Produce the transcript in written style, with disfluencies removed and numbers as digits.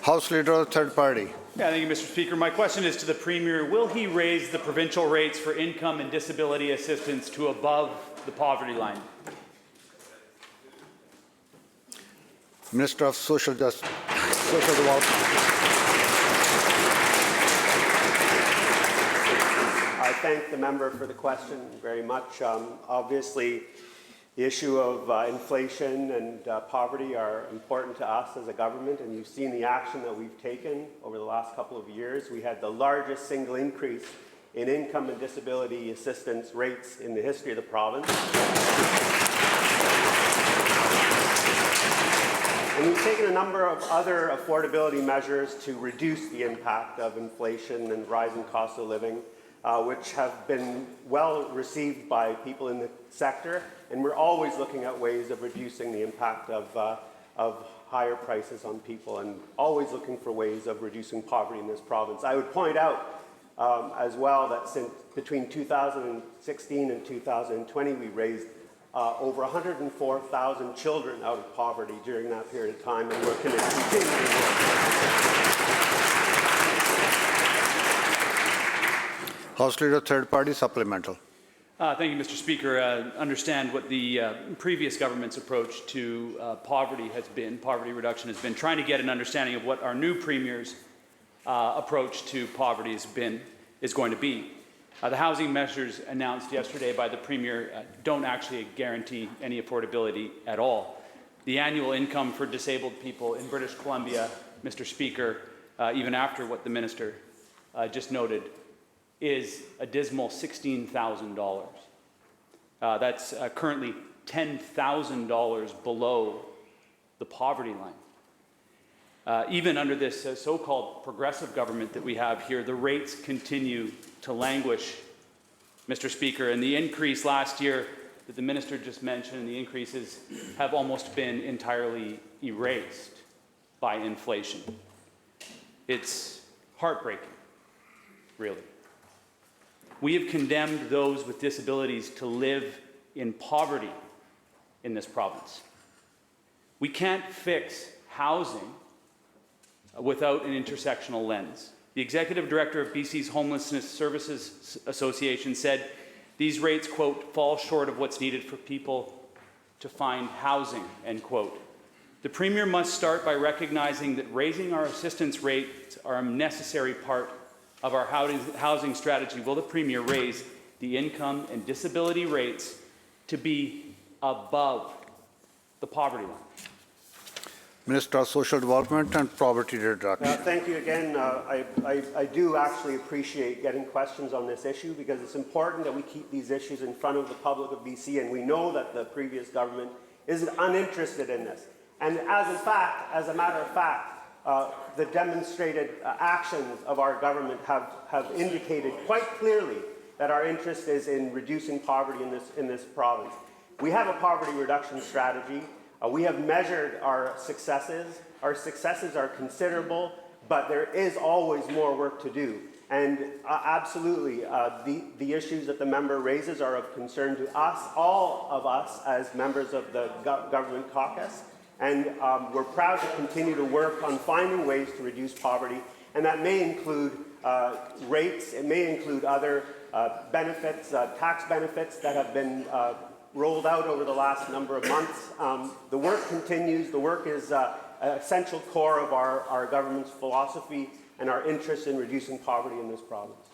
House Leader of the Third Party. Yeah, thank you, Mr. Speaker. My question is to the Premier. Will he raise the provincial rates for income and disability assistance to above the poverty line? Minister of Social Justice, Social Development. I thank the member for the question very much. Obviously, the issue of inflation and poverty are important to us as a government, and you've seen the action that we've taken over the last couple of years. We had the largest single increase in income and disability assistance rates in the history of the province. And we've taken a number of other affordability measures to reduce the impact of inflation and rising cost of living, which have been well received by people in the sector. And we're always looking at ways of reducing the impact of higher prices on people, and always looking for ways of reducing poverty in this province. I would point out as well that since between 2016 and 2020, we raised over 104,000 children out of poverty during that period of time, and we're going to continue to work. House Leader of Third Party, supplemental. Thank you, Mr. Speaker. Understand what the previous government's approach to poverty reduction has been, trying to get an understanding of what our new Premier's approach to poverty is going to be. The housing measures announced yesterday by the Premier don't actually guarantee any affordability at all. The annual income for disabled people in British Columbia, Mr. Speaker, even after what the Minister just noted, is a dismal $16,000. That's currently $10,000 below the poverty line. Even under this so-called progressive government that we have here, the rates continue to languish, Mr. Speaker, and the increase last year that the Minister just mentioned, the increases have almost been entirely erased by inflation. It's heartbreaking, really. We have condemned those with disabilities to live in poverty in this province. We can't fix housing without an intersectional lens. The Executive Director of BC's Homelessness Services Association said these rates, quote, fall short of what's needed for people to find housing, end quote. The Premier must start by recognizing that raising our assistance rates are a necessary part of our housing strategy. Will the Premier raise the income and disability rates to be above the poverty line? Minister of Social Development and Poverty Reduction. Thank you again. I do actually appreciate getting questions on this issue, because it's important that we keep these issues in front of the public of BC, and we know that the previous government is uninterested in this. And as a matter of fact, the demonstrated actions of our government have indicated quite clearly that our interest is in reducing poverty in this province. We have a poverty reduction strategy. We have measured our successes. Our successes are considerable, but there is always more work to do. And absolutely, the issues that the member raises are of concern to us, all of us as members of the government caucus. And we're proud to continue to work on finding ways to reduce poverty. And that may include rates, it may include other benefits, tax benefits that have been rolled out over the last number of months. The work continues. The work is an essential core of our government's philosophy and our interest in reducing poverty in this province.